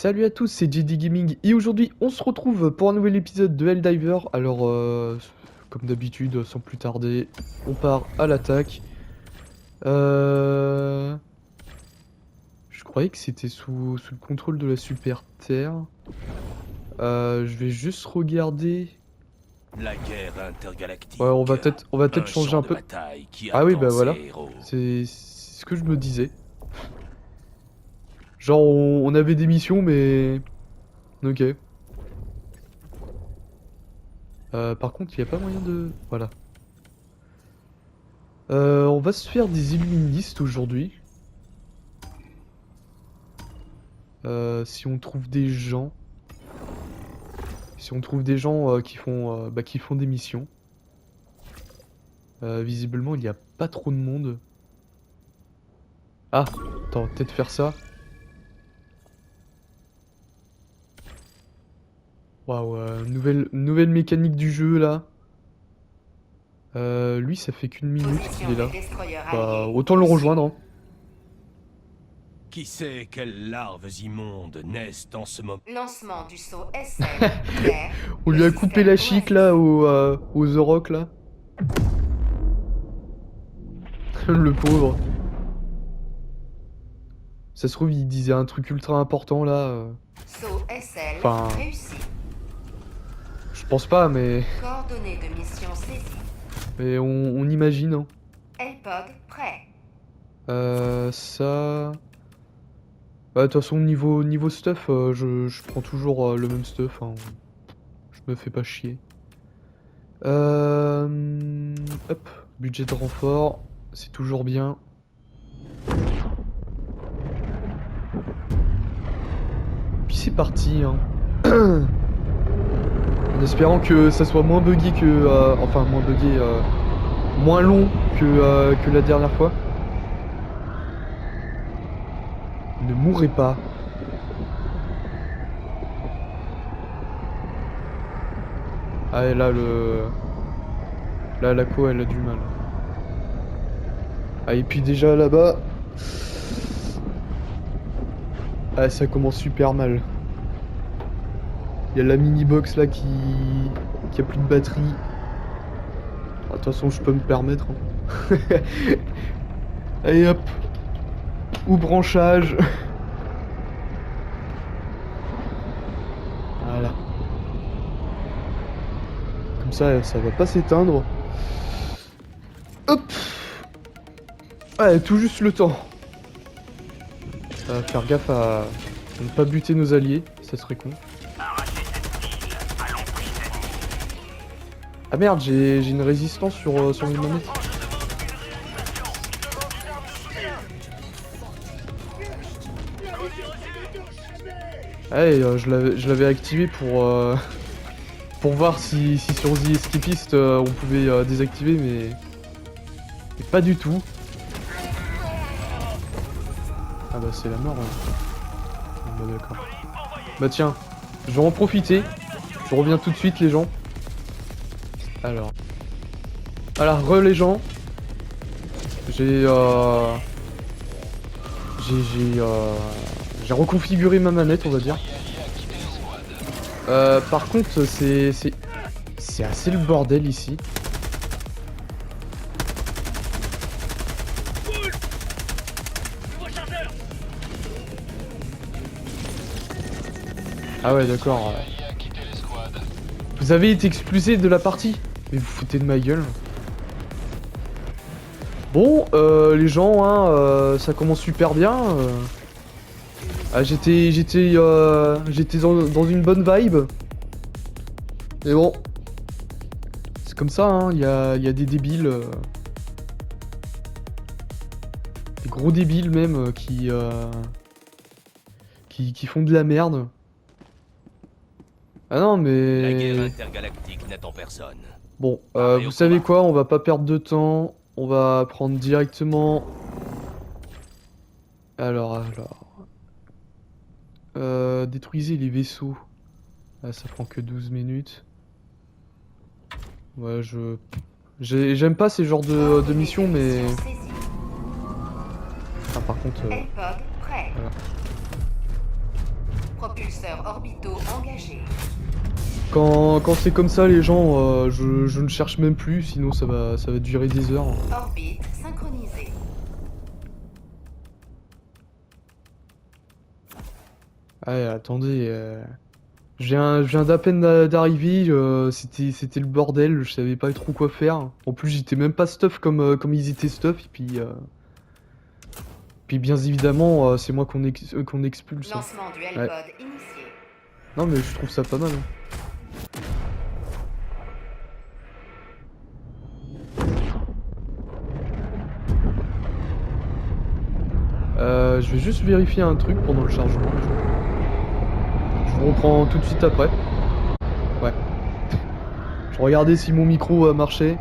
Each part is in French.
Salut à tous, c'est JD Gaming et aujourd'hui on se retrouve pour un nouvel épisode de Helldiver. Alors, comme d'habitude, sans plus tarder, on part à l'attaque. Je croyais que c'était sous le contrôle de la Super Terre. Je vais juste regarder. La guerre intergalactique. Ouais, on va peut-être Un changer champ un de peu. bataille qui Ah oui, attend bah ses voilà, héros. c'est ce que je me disais. Genre, on avait des missions, mais ok. Par contre, il n'y a pas moyen de... Voilà. On va se faire des illuministes aujourd'hui. Si on trouve des gens... Si on trouve des gens qui font des missions. Visiblement, il n'y a pas trop de monde. Ah, attends, peut-être faire ça. Waouh, nouvelle mécanique du jeu, là. Lui, ça fait qu'une minute qu'il est là. Bah, autant le rejoindre, hein. Qui sait quelles larves immondes naissent en ce moment? Lancement du saut SL. Claire. On lui a coupé la chic, là, au The Rock, là. Le pauvre. Ça se trouve, il disait un truc ultra important, là. Saut SL Enfin... réussi. Je pense pas, mais... Coordonnées de mission saisies. Mais on imagine, hein. LPOG prêt. Ça... Bah, de toute façon, niveau stuff, je prends toujours le même stuff, hein. Je me fais pas chier. Hop, budget de renfort, c'est toujours bien. Puis c'est parti, hein. En espérant que ça soit moins buggy que... enfin, moins buggy... moins long que la dernière fois. Ne mourrez pas. Ah, et là, Là, la co, elle a du mal. Ah, et puis déjà, là-bas... Ah, ça commence super mal. Il y a la mini-box, là, qui a plus de batterie. Ah, de toute façon, je peux me permettre, hein. Allez, hop. Ou branchage. Voilà. Comme ça va pas s'éteindre. Hop. Ouais, tout juste le temps. Faire gaffe à ne pas buter nos alliés, ça serait con. Ah merde, j'ai une résistance sur mes manettes. Ouais, je l'avais activé pour voir si sur The Escapist on pouvait désactiver, mais pas du tout. Ah bah c'est la mort, hein. Ah bah d'accord. Bah tiens, je vais en profiter. Je reviens tout de suite les gens. Alors. Voilà, les gens. J'ai reconfiguré ma manette, on va dire. Par contre, c'est assez le bordel ici. Ah ouais, d'accord. Vous avez été expulsé de la partie? Mais vous foutez de ma gueule. Bon, les gens, hein, ça commence super bien. Ah, j'étais dans une bonne vibe. Mais bon, c'est comme ça, hein. Il y a des débiles, des gros débiles même, qui font de la merde. Ah non, mais... La guerre intergalactique n'attend personne. Bon, vous savez quoi, on va pas perdre de temps. On va prendre directement... Alors... détruisez les vaisseaux. Ah, ça prend que 12 minutes. Ouais, j'aime pas ces genres de missions, mais... Ah, par contre... LPOG prêt. Voilà. Propulseurs orbitaux engagés. Quand c'est comme ça, les gens, je ne cherche même plus, sinon ça va durer des heures. Orbite synchronisée. Ah, attendez, je viens d'à peine d'arriver, c'était le bordel, je savais pas trop quoi faire. En plus, j'étais même pas stuff comme ils étaient stuff, et puis bien évidemment, c'est moi qu'on expulse. Lancement du Ouais. L-Pod initié. Non, mais je trouve ça pas mal. Je vais juste vérifier un truc pendant le chargement. Je vous reprends tout de suite après. Ouais. Je regardais si mon micro marchait.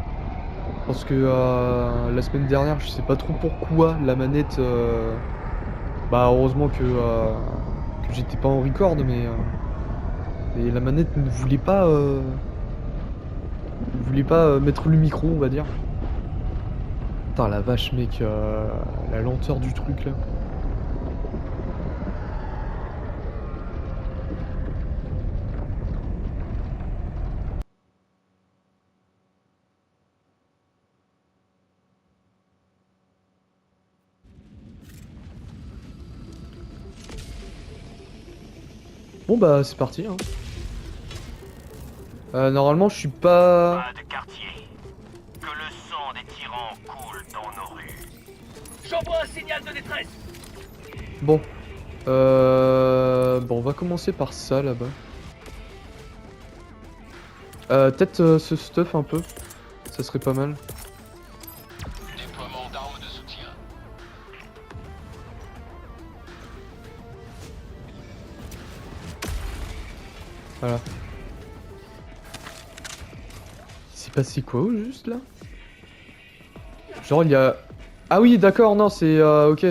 Parce que la semaine dernière, je sais pas trop pourquoi la manette. Bah, heureusement que j'étais pas en record, mais la manette ne voulait pas. Mettre le micro, on va dire. Putain, la vache, mec, la lenteur du truc là. Bon bah c'est parti hein. Normalement je suis pas... Pas de quartier. Que le sang des tyrans coule dans nos rues. J'envoie un signal de détresse. Bon. Bon on va commencer par ça là-bas. Peut-être ce stuff un peu. Ça serait pas mal. Déploiement d'armes de soutien. Voilà. C'est passé quoi au juste là? Genre il y a... Ah oui d'accord non c'est... ok.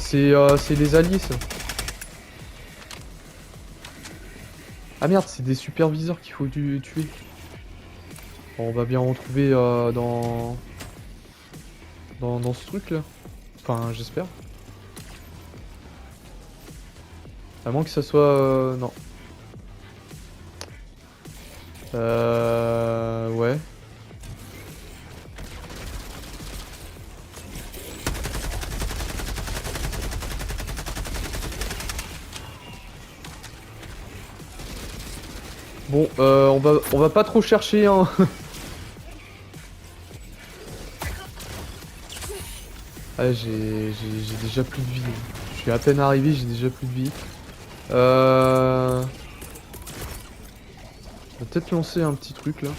C'est les alliés ça. Ah merde c'est des superviseurs qu'il faut tuer. Bon, on va bien retrouver dans ce truc là. Enfin j'espère. À moins que ça soit... non. Ouais. Bon, on va pas trop chercher, hein. Ah, j'ai déjà plus de vie. Je suis à peine arrivé, j'ai déjà plus de vie. On va peut-être lancer un petit truc là.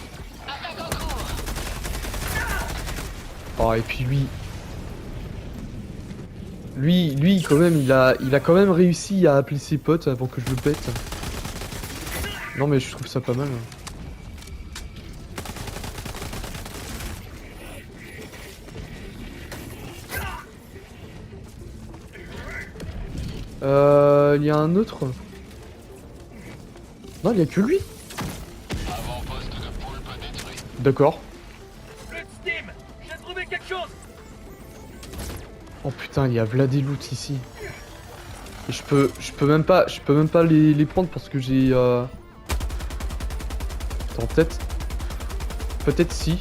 Oh, et puis lui quand même, il a quand même réussi à appeler ses potes avant que je le pète. Non mais je trouve ça pas mal. Il y a un autre. Non, il y a que lui. Avant-poste de poulpe détruit. D'accord. Plus de steam. J'ai trouvé quelque chose. Oh putain, il y a Vlad et loot ici. Et je peux même pas les prendre parce que j'ai Attends, peut-être si.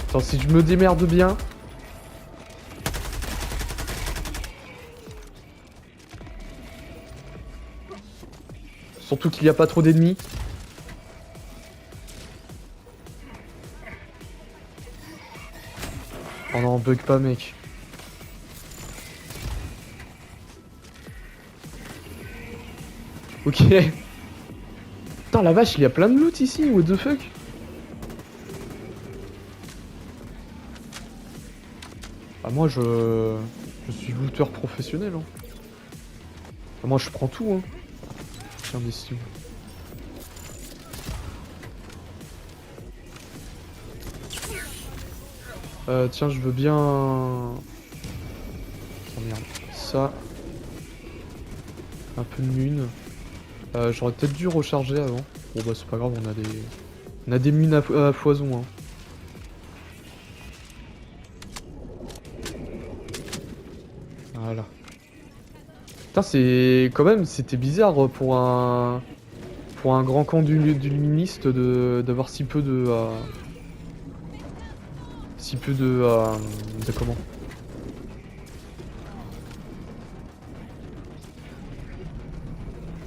Attends, si je me démerde bien. Surtout qu'il n'y a pas trop d'ennemis. Oh non, bug pas mec. Ok. Putain la vache, il y a plein de loot ici, what the fuck. Ah moi je suis looter professionnel hein. Ah, moi je prends tout hein. Tiens des steam. Tiens je veux bien... Oh merde. Ça. Un peu de mune. J'aurais peut-être dû recharger avant. Bon bah c'est pas grave, on a des mines à foison hein. Voilà. Putain, c'est quand même, c'était bizarre pour un grand camp d'illuministes d'avoir si peu de de comment?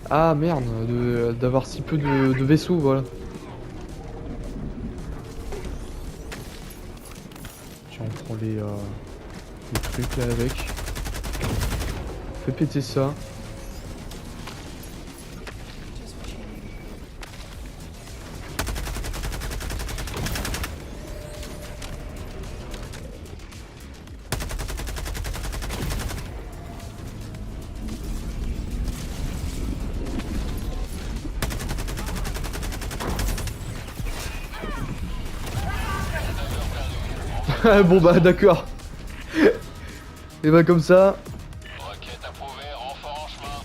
Ah merde, d'avoir si peu de vaisseaux, voilà. Tiens, on prend les trucs là avec. Fais péter ça. Bon bah d'accord. Et bah comme ça. Requête approuvée, renfort en chemin.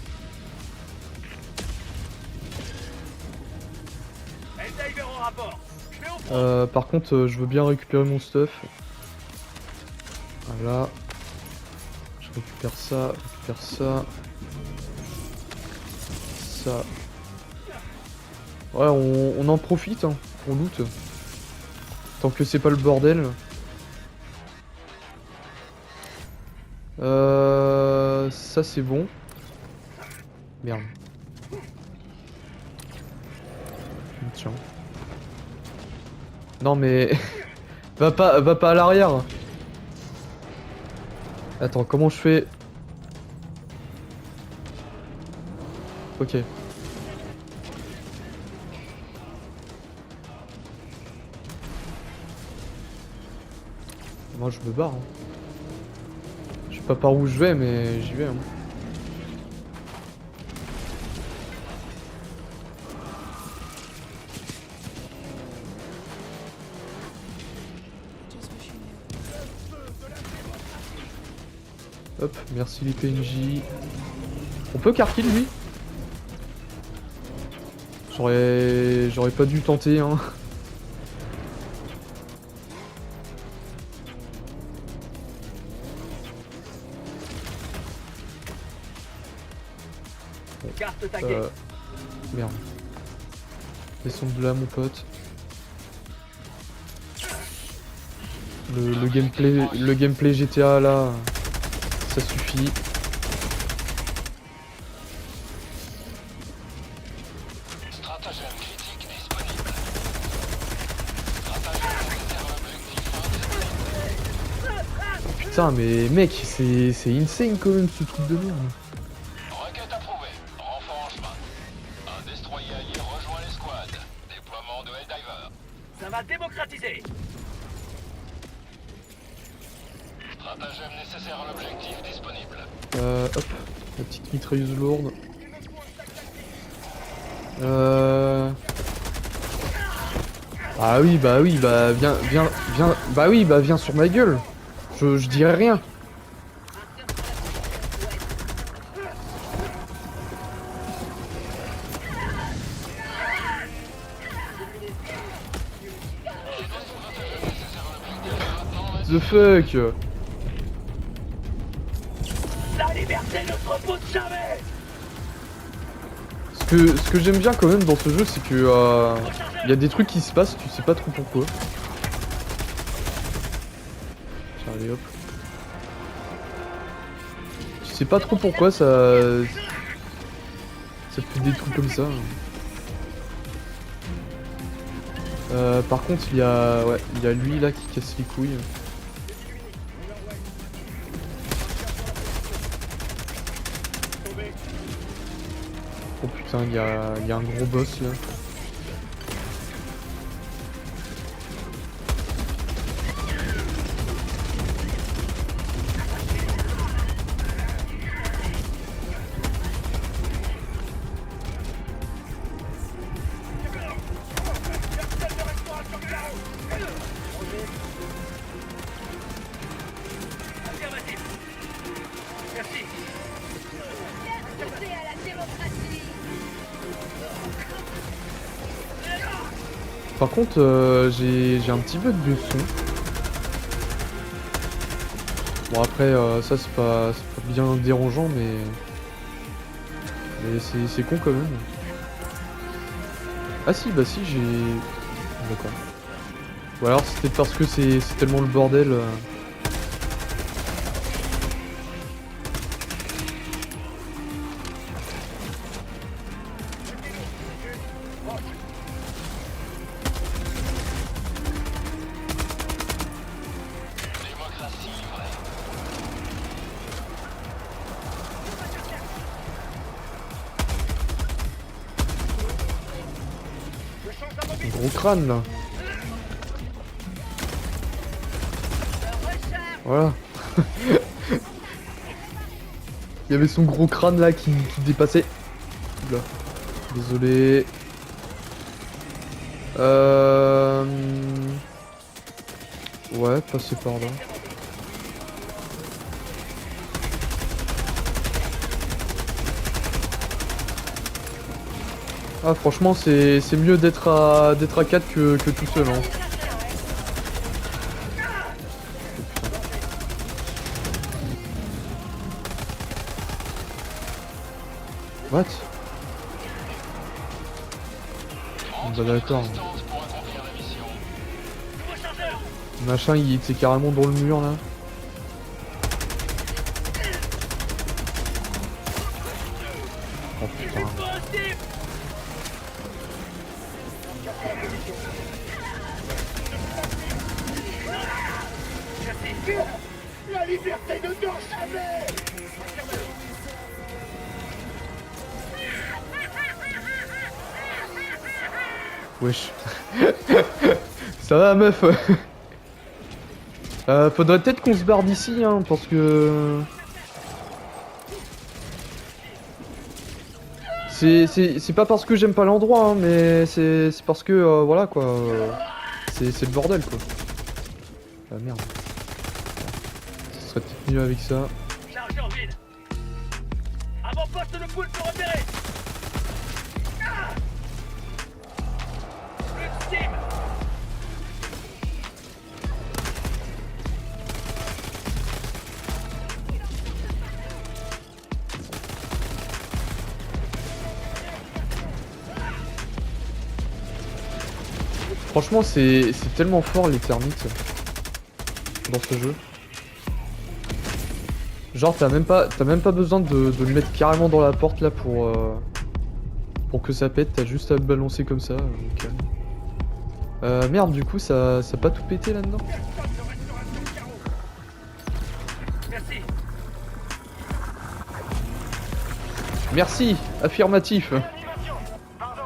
Eldiver en rapport. Je vais au front. Par contre, je veux bien récupérer mon stuff. Voilà. Je récupère ça, ça. Ouais, on en profite hein, pour loot. Tant que c'est pas le bordel. Ça c'est bon. Merde. Tiens. Non mais va pas à l'arrière. Attends, comment je fais? Ok. Moi je me barre. Hein. Je sais pas par où je vais mais j'y vais. Hein. Hop, merci les PNJ. On peut carkill lui? J'aurais pas dû tenter hein. Carte taguée. Merde. Descends de là mon pote. Le gameplay GTA là, ça suffit. Stratagème critique disponible. Stratagème objectif. Putain mais mec, c'est insane quand même ce truc de merde. Requête approuvée, renfort en chemin. Un destroyer allié rejoint l'escouade. Déploiement de Helldiver. Ça va démocratiser. Stratagème nécessaire à l'objectif disponible. Hop, la petite mitrailleuse lourde. Ah oui, bah viens, bah oui, bah viens sur ma gueule. Je dirais rien. The fuck. La liberté ne se repose jamais. Ce que j'aime bien quand même dans ce jeu, c'est que y a des trucs qui se passent, tu sais pas trop pourquoi. Tiens, allez hop. Tu sais pas trop pourquoi ça fait des trucs comme ça. Par contre, il y a lui là qui casse les couilles. Oh putain, il y a un gros boss là. Affirmatif. Merci. Liberté à la démocratie. Par contre, j'ai un petit peu de son. Bon après ça c'est pas bien dérangeant mais c'est con quand même. Ah si bah si j'ai... D'accord. Ou alors c'est peut-être parce que c'est tellement le bordel. Démocratie vraie. Un gros crâne là. Voilà. Il y avait son gros crâne là qui dépassait. Oula. Désolé. Ouais, passer par là. Ah franchement c'est mieux d'être à 4 que tout seul hein. What? Bah d'accord. Distance pour accomplir la mission. Nouveau chargeur. Machin il était carrément dans le mur là. Oh putain. Positif. Merci. La liberté ne dort jamais. Wesh. Ça va meuf. Faudrait peut-être qu'on se barre d'ici hein parce que... C'est pas parce que j'aime pas l'endroit hein, mais c'est parce que voilà quoi. C'est le bordel quoi. Ah merde. Ce serait peut-être mieux avec ça. Chargeur vide. Avant-poste de poule pour repérer. Plus de steam. Franchement c'est tellement fort les termites dans ce jeu. Genre t'as même pas besoin de le mettre carrément dans la porte là pour que ça pète, t'as juste à le balancer comme ça, calme. Merde du coup ça a pas tout pété là-dedans. Merci. Merci, affirmatif. Réanimation. Pardon.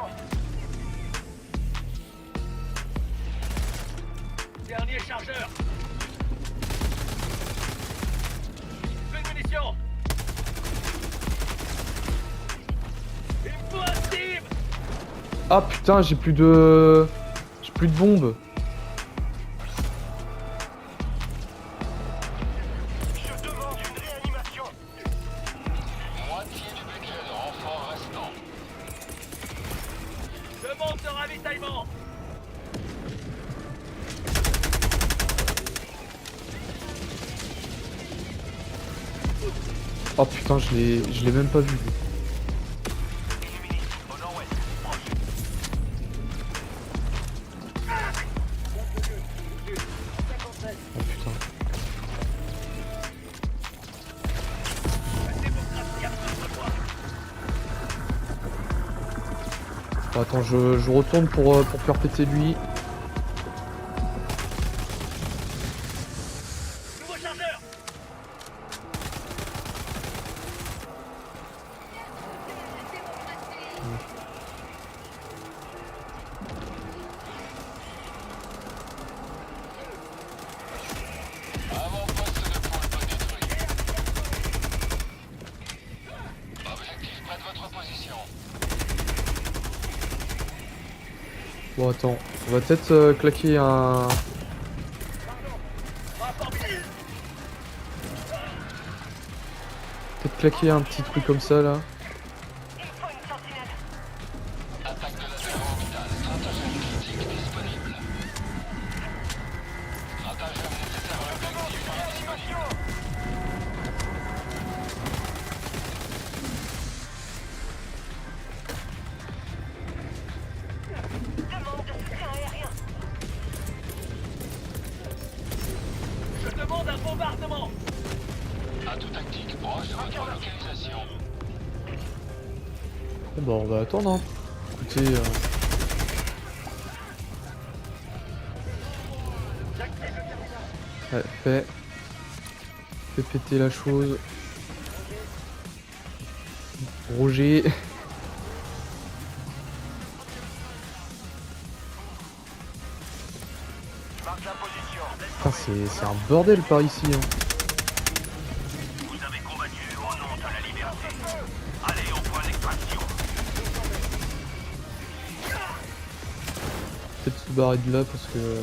Dernier chargeur. Plus de munitions. Il me faut un steam. Ah putain j'ai plus de bombes. Je demande une réanimation. Moitié du budget de renfort restant. Demande de ravitaillement. Oh putain je l'ai même pas vu. Au nord-ouest. Oh putain. La démocratie a besoin de moi. Bon, attends je retourne pour faire péter lui. Nouveau chargeur. Avant-poste de poule détruit. Objectif près de votre position. Bon attends, on va peut-être claquer un... Rapport vide. Peut-être claquer un petit truc comme ça là. Attaque de laser orbital. Stratagème critique disponible. Stratagème nécessaire à l'objectif indisponible. bombardement. Atout tactique proche de votre localisation. Bon bah on va attendre hein. Écoutez... Ouais, fait péter la chose. Roger. Putain, c'est un bordel par ici hein. Vous avez combattu au nom de la liberté. Allez au point d'extraction. Peut-être se barrer de là parce que...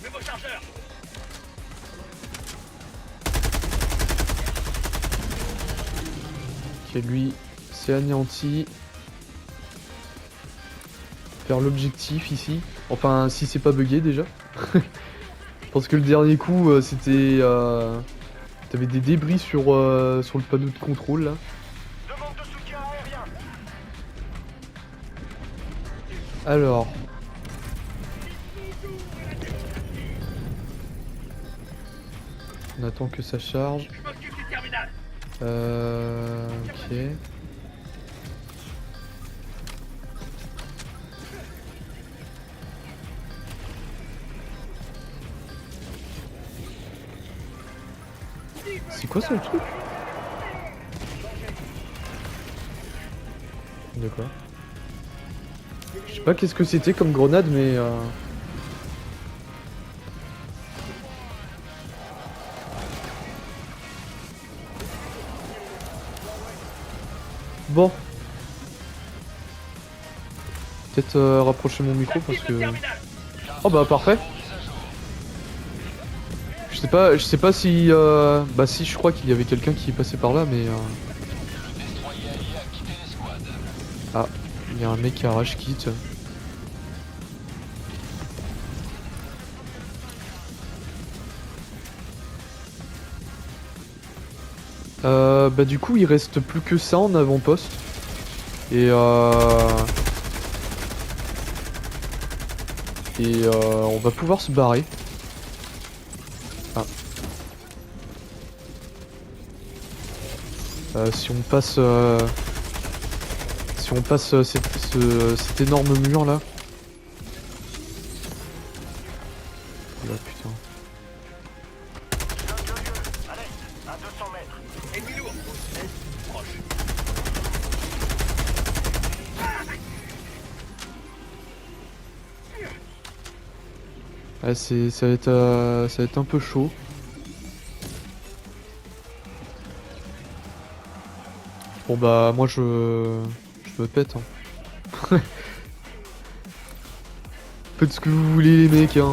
Mets vos chargeurs. Ok, lui, c'est anéanti. Faire l'objectif ici. Enfin, si c'est pas bugué déjà. Parce que le dernier coup, c'était... T'avais des débris sur le panneau de contrôle là. Demande de soutien aérien. Alors... On attend que ça charge. Je m'occupe du terminal. Ok. C'est quoi ce truc? D'accord. Je sais pas qu'est-ce que c'était comme grenade mais Bon. Peut-être rapprocher mon micro parce que... Oh bah parfait. Je sais pas si... Bah si, je crois qu'il y avait quelqu'un qui est passé par là mais... Destroyer allié a quitté l'escouade. Ah, il y a un mec qui arrache quitte. Bah du coup il reste plus que ça en avant-poste. Et on va pouvoir se barrer. Ah. Si on passe cet énorme mur là. Oh là putain. Allez, à 200 mètres. Ennemi lourd. Proche. Ouais, ça va être un peu chaud. Bon bah moi je me pète hein. Faites ce que vous voulez les mecs hein.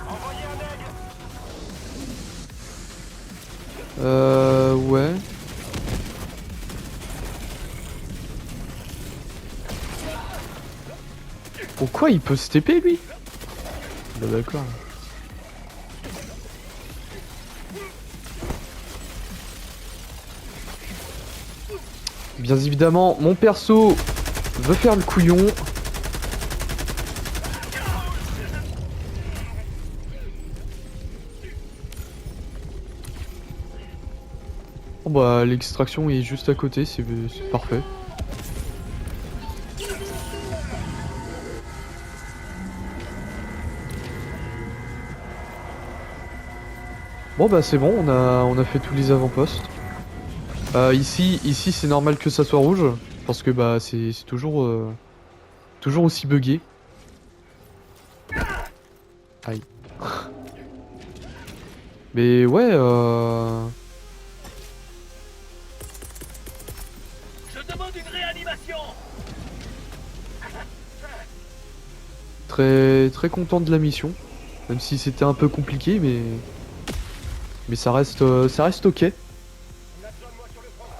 Envoyez un aigle. Ouais. Pourquoi il peut se TP lui? Bah d'accord. Bien évidemment, mon perso veut faire le couillon. Bon bah l'extraction est juste à côté, c'est parfait. Bon bah c'est bon, on a fait tous les avant-postes. Ici c'est normal que ça soit rouge, parce que bah c'est toujours aussi buggé. Aïe. Mais ouais Je demande une réanimation. très content de la mission. Même si c'était un peu compliqué mais ça reste ok. On a besoin de moi sur le front.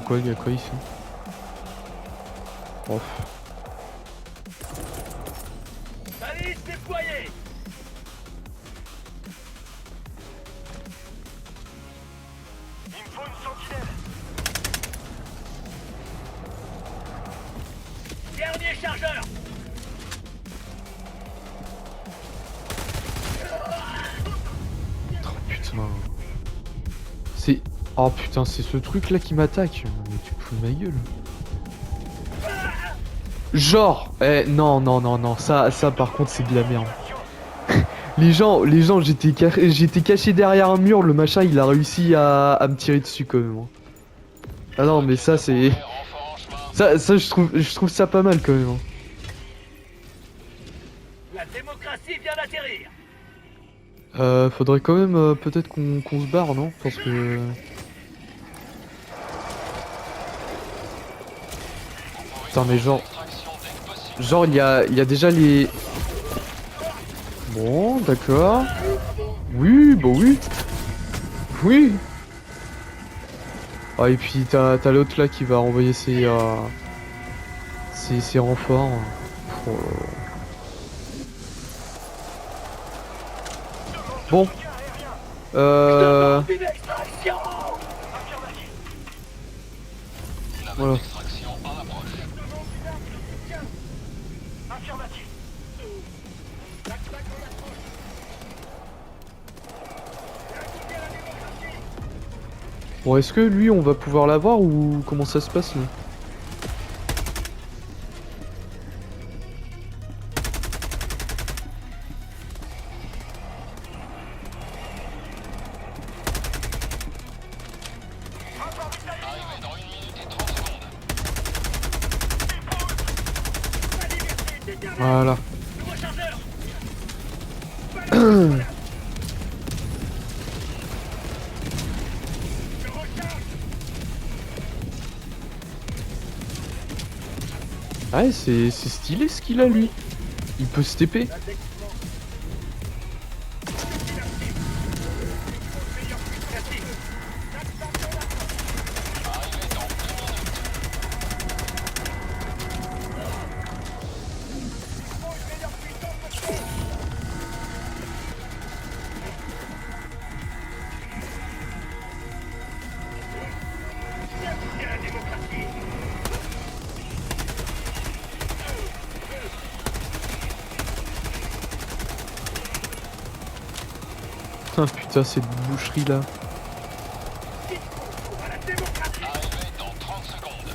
quoi, il y a quoi ici? Oh. Balise déployée. Il me faut une sentinelle. Dernier chargeur. Oh putain. C'est... Oh putain, c'est ce truc là qui m'attaque. Mais tu te fous de ma gueule. Genre, non, non, non, non, ça par contre c'est de la merde. Les gens, j'étais caché derrière un mur, le machin il a réussi à me tirer dessus quand même. Hein. Ah non, mais ça c'est... Renfort en chemin. Ça je trouve ça pas mal quand même. Hein. La démocratie vient d'atterrir. Faudrait quand même peut-être qu'on se barre, non? Parce que... Putain mais genre... Extraction dès que possible. Genre il y a déjà les... Bon, d'accord. Oui, bah oui. Oui. Ah et puis t'as l'autre là qui va envoyer ses renforts. Oh. Bon. Une extraction. Voilà. Extraction en approche. Affirmatif. Bon, est-ce que lui on va pouvoir l'avoir ou comment ça se passe là? Arrivé dans 1 minute et 30 secondes. Voilà. Nouveau chargeur. Ouais, c'est stylé ce qu'il a lui. Il peut se TP. Ah putain, cette boucherie là. Arrivé dans 30 secondes.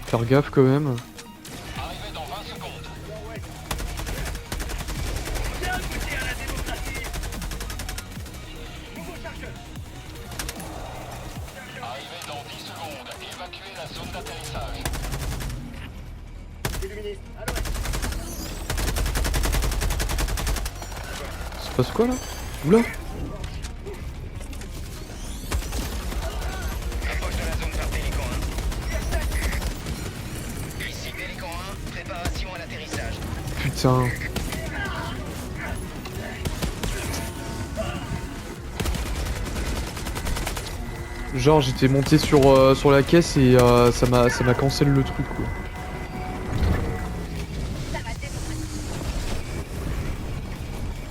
Faire gaffe quand même. Arrivé dans 20 secondes. Bien goûté à la démocratie. Nouveau chargeur. Arrivé dans 10 secondes. Évacuez la zone d'atterrissage. C'est le ministre. Alors, Ça se passe quoi là? Oula. Approche de la zone par Pélican 1. Ici Pélican 1, préparation à l'atterrissage. Putain. Genre j'étais monté sur la caisse et ça m'a cancel le truc quoi.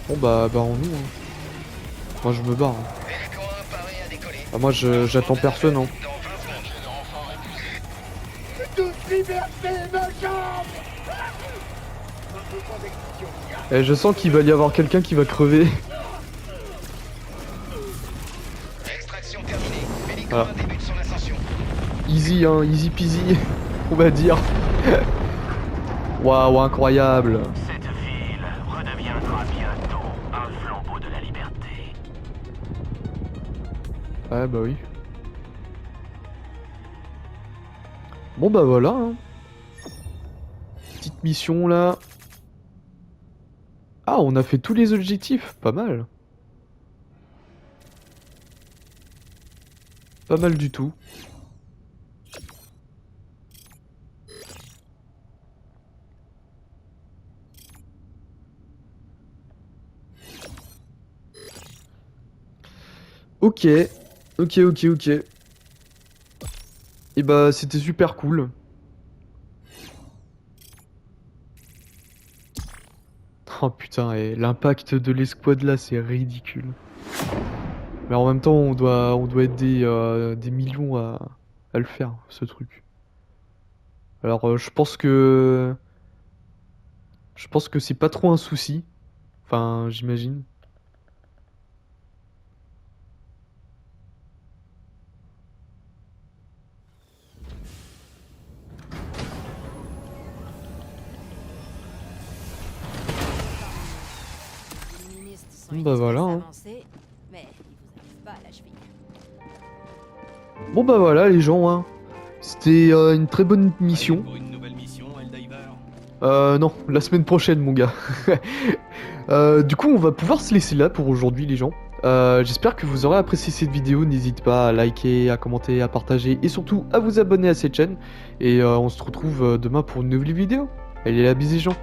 Bon bah barrons-nous hein. Moi je me barre. Hein. Pélican 1 paré à décoller. Ah, moi j'attends personne hein. Dans 20 secondes. J'ai de renfort épuisé. toute liberté me jambe. Eh, je sens qu'il va y avoir quelqu'un qui va crever. Extraction terminée. Pélican Voilà. 1 débute son ascension. Easy hein, easy peasy, on va dire. Waouh, incroyable. Cette ville redeviendra bientôt un flambeau de la liberté. Ouais bah oui. Bon bah voilà hein. Petite mission là. Ah, on a fait tous les objectifs, pas mal. Pas mal du tout. Ok. Ok. Et bah c'était super cool. Oh putain, et l'impact de l'escouade là, c'est ridicule. Mais en même temps, on doit être des millions à le faire, ce truc. Alors, je pense que c'est pas trop un souci. Enfin, j'imagine. Les ministres sont Bah voilà, hein. avancés, mais ils vous arrivent pas à la cheville. Bon bah voilà les gens, hein. C'était une très bonne mission. Pour une nouvelle mission, Helldiver. Non, la semaine prochaine mon gars. Du coup on va pouvoir se laisser là pour aujourd'hui les gens. J'espère que vous aurez apprécié cette vidéo, n'hésitez pas à liker, à commenter, à partager et surtout à vous abonner à cette chaîne. Et on se retrouve demain pour une nouvelle vidéo. Allez la bise les gens.